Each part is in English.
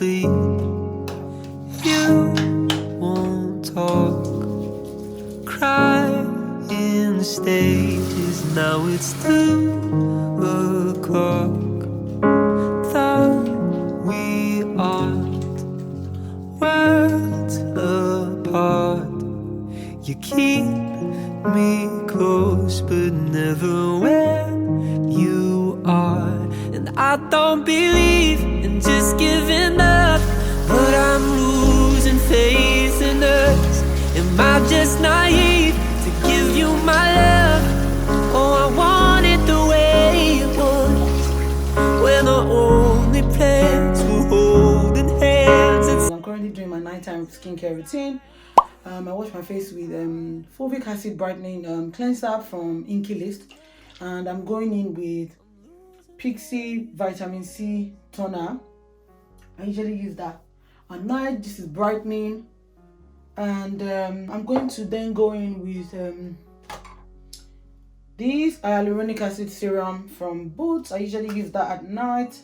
sleep. You won't talk, cry in the stages. Now it's 2 o'clock. Thought we aren't worlds apart. You keep me close, but never where you are. And I don't believe in just giving up, but I'm losing faith in us. Am I just naive to give you my love? Oh, I want it the way it was, when the only plans were holding hands. I'm currently doing my nighttime skincare routine. I wash my face with fulvic acid brightening cleanser from Inky List, and I'm going in with Pixie vitamin C toner. I usually use that at night. This is brightening, and I'm going to then go in with this hyaluronic acid serum from Boots. I usually use that at night.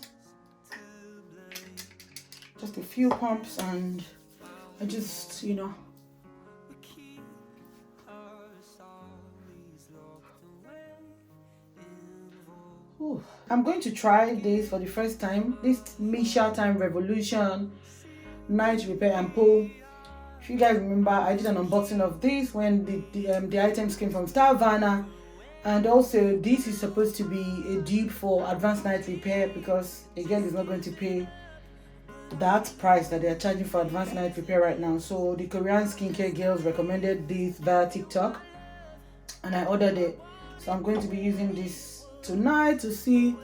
Just a few pumps, and I just, I'm going to try this for the first time. This Misha Time Revolution Night Repair and Pull. If you guys remember, I did an unboxing of this when the items came from Starvana, and also this is supposed to be a dupe for Advanced Night Repair, because a girl is not going to pay that price that they are charging for Advanced Night Repair right now. So the Korean skincare girls recommended this via TikTok, and I ordered it. So I'm going to be using this tonight to see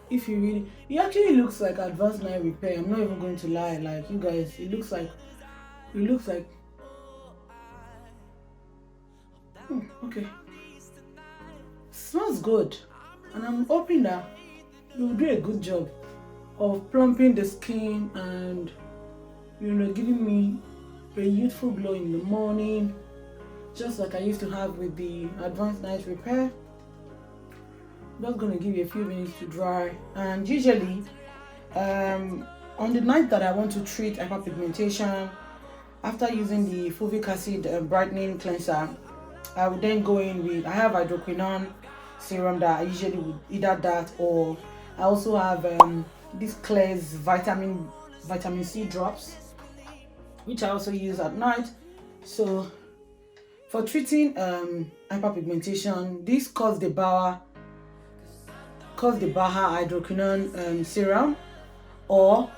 if it actually looks like Advanced Night Repair. I'm not even going to lie, like, you guys, it looks like okay, smells good, and I'm hoping that it will do a good job of plumping the skin and giving me a youthful glow in the morning, just like I used to have with the Advanced Night Repair. I'm just going to give you a few minutes to dry. And usually on the night that I want to treat hyperpigmentation, after using the fulvic acid brightening cleanser, I would then go in with, I have hydroquinone serum that I usually would either that, or I also have this Claire's vitamin C drops, which I also use at night. So for treating hyperpigmentation, this Cause the Baha hydroquinone serum or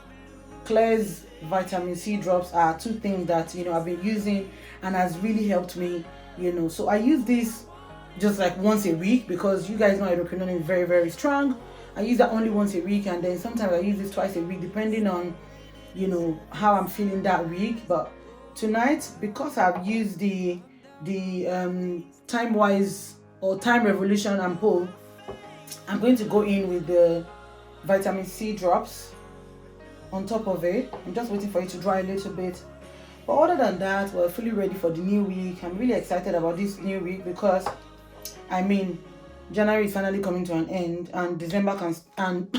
Claire's vitamin C drops are two things that I've been using and has really helped me. So I use this just like once a week, because you guys know hydroquinone is very, very strong. I use that only once a week, and then sometimes I use this twice a week depending on how I'm feeling that week. But tonight, because I've used the Time Wise or Time Revolution and Pull, I'm going to go in with the vitamin C drops on top of it. I'm just waiting for it to dry a little bit. But other than that, we're fully ready for the new week. I'm really excited about this new week because January is finally coming to an end, and December can and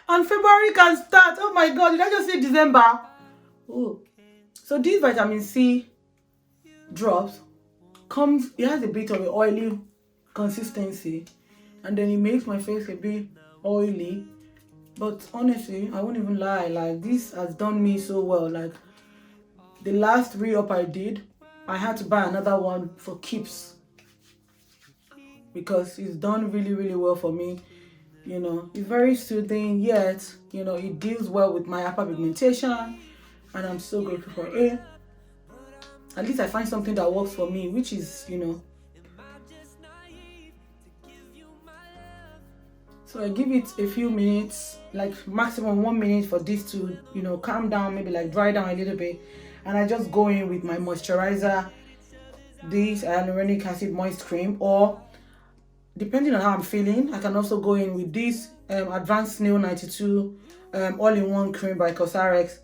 February can start. Oh my god, did I just say December? Oh, so these vitamin C drops it has a bit of an oily consistency, and then it makes my face a bit oily. But honestly, I won't even lie, like, this has done me so well. Like, the last re-up I did, I had to buy another one for keeps, because it's done really, really well for me. It's very soothing, yet it deals well with my hyperpigmentation, and I'm so grateful for it. At least I find something that works for me, which is so I give it a few minutes, like maximum 1 minute, for this to calm down, maybe like dry down a little bit, and I just go in with my moisturizer, this hyaluronic acid moist cream, or depending on how I'm feeling, I can also go in with this Advanced Snail 92 all-in-one cream by Cosrx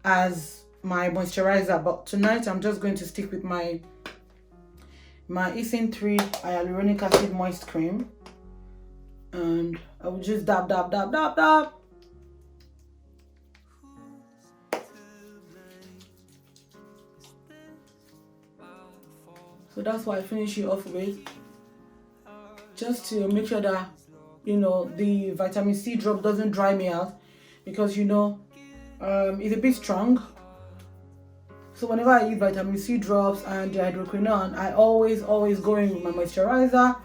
as my moisturizer. But tonight I'm just going to stick with my Isen 3 hyaluronic acid moist cream, and I will just dab. that's why I finish it off with, just to make sure that, you know, the vitamin C drop doesn't dry me out, because, you know, it's a bit strong. So whenever I use vitamin C drops and the hydroquinone, I always go in with my moisturizer.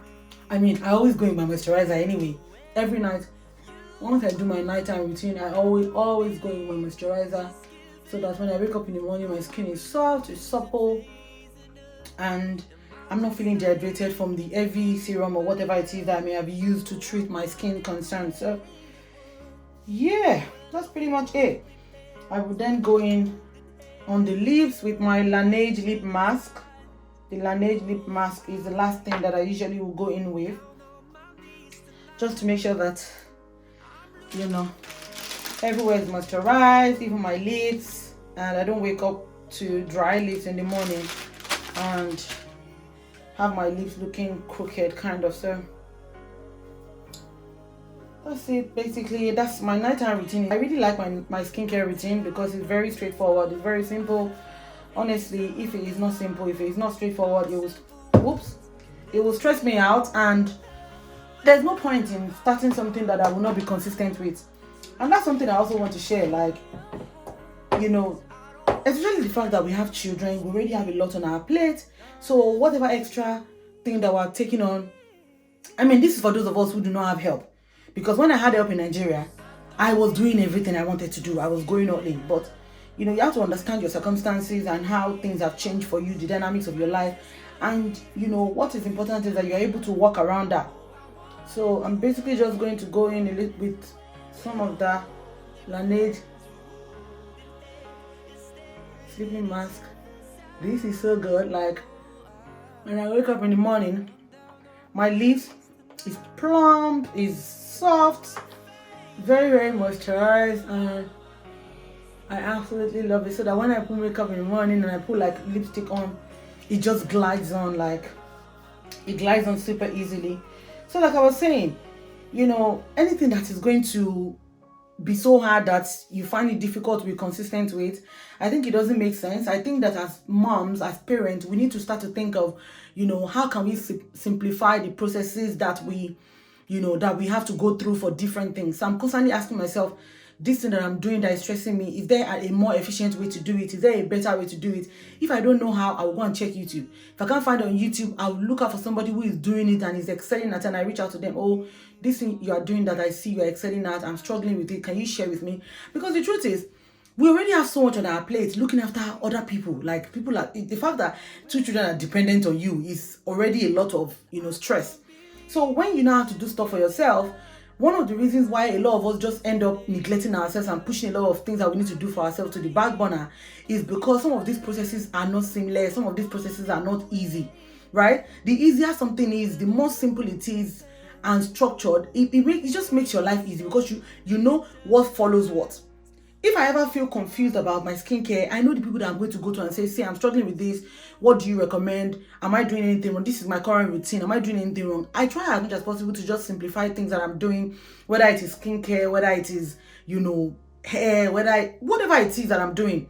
I mean, I always go in my moisturizer anyway. Every night, once I do my nighttime routine, I always go in my moisturizer, so that when I wake up in the morning, my skin is soft, it's supple, and I'm not feeling dehydrated from the heavy serum or whatever it is that I may have used to treat my skin concerns. So yeah, that's pretty much it. I will then go in on the lips with my Laneige lip mask. The Laneige lip mask is the last thing that I usually will go in with, just to make sure that, you know, everywhere is moisturized, even my lips, and I don't wake up to dry lips in the morning and have my lips looking crooked, kind of. So that's it, basically. That's my nighttime routine. I really like my skincare routine because it's very straightforward, it's very simple. Honestly, if it is not simple, if it is not straightforward, it will stress me out, and there's no point in starting something that I will not be consistent with. And that's something I also want to share, like, you know, especially the fact that we have children, we already have a lot on our plate. So whatever extra thing that we're taking on, I mean, this is for those of us who do not have help. Because when I had help in Nigeria, I was doing everything I wanted to do. I was going all in. But, you know, you have to understand your circumstances and how things have changed for you, the dynamics of your life. And, you know, what is important is that you're able to walk around that. So I'm basically just going to go in a little with some of the Laneige sleeping mask. This is so good. Like, when I wake up in the morning, my lips is plump, is soft, very moisturized, and I absolutely love it. So that when I put makeup in the morning and I put like lipstick on, it just glides on, like it glides on super easily. So like I was saying, you know, anything that is going to be so hard that you find it difficult to be consistent with, I think it doesn't make sense. I think that as moms, as parents, we need to start to think of, you know, how can we simplify the processes that we, you know, that we have to go through for different things. So I'm constantly asking myself, this thing that I'm doing that is stressing me, is there a more efficient way to do it? Is there a better way to do it? If I don't know how, I will go and check YouTube. If I can't find it on YouTube, I'll look out for somebody who is doing it and is excelling at it, and I reach out to them. Oh, this thing you are doing that I see you are excelling at, I'm struggling with it. Can you share with me? Because the truth is, we already have so much on our plate looking after other people. Like, people are, the fact that 2 children are dependent on you is already a lot of, you know, stress. So when you know how to do stuff for yourself, one of the reasons why a lot of us just end up neglecting ourselves and pushing a lot of things that we need to do for ourselves to the back burner is because some of these processes are not seamless. Some of these processes are not easy, right? The easier something is, the more simple it is and structured, it just makes your life easy because you know what follows what. If I ever feel confused about my skincare, I know the people that I'm going to go to and say, I'm struggling with this. What do you recommend? Am I doing anything wrong? This is my current routine. Am I doing anything wrong? I try as much as possible to just simplify things that I'm doing, whether it is skincare, whether it is, you know, hair, whatever it is that I'm doing.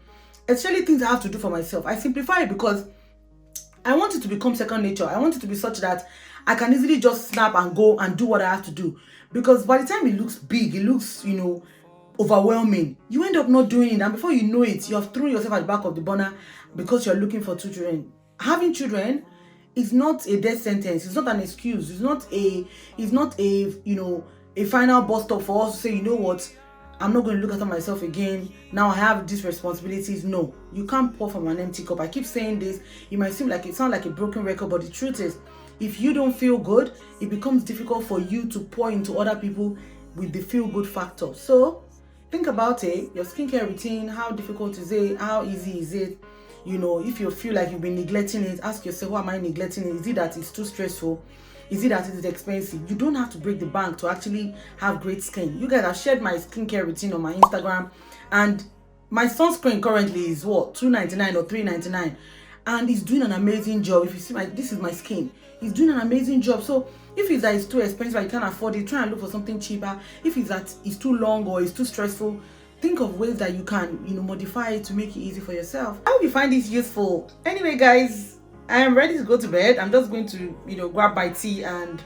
Especially things I have to do for myself. I simplify it because I want it to become second nature. I want it to be such that I can easily just snap and go and do what I have to do. Because by the time it looks big, it looks, you know, overwhelming, you end up not doing it, and before you know it, you have thrown yourself at the back of the burner because you're looking for 2 children. Having children is not a death sentence. It's not an excuse. It's not a you know, a final bus stop for us to say, you know what, I'm not going to look after myself again. Now I have these responsibilities. No, you can't pour from an empty cup. I keep saying this. It might sound like a broken record, but the truth is, if you don't feel good, it becomes difficult for you to pour into other people with the feel good factor. So think about it, your skincare routine. How difficult is it? How easy is it? You know, if you feel like you've been neglecting it, ask yourself, why am I neglecting it? Is it that it's too stressful? Is it that it is expensive? You don't have to break the bank to actually have great skin. You guys have shared my skincare routine on my Instagram, and my sunscreen currently is what, $2.99 or $3.99, and it's doing an amazing job. If you see this is my skin, it's doing an amazing job. So if it's that it's too expensive and you can't afford it, try and look for something cheaper. If it's that it's too long or it's too stressful, think of ways that you can, you know, modify it to make it easy for yourself. I hope you find this useful. Anyway, guys, I am ready to go to bed. I'm just going to, grab my tea and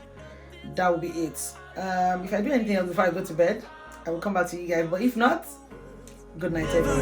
that will be it. If I do anything else before I go to bed, I will come back to you guys. But if not, good night, everyone.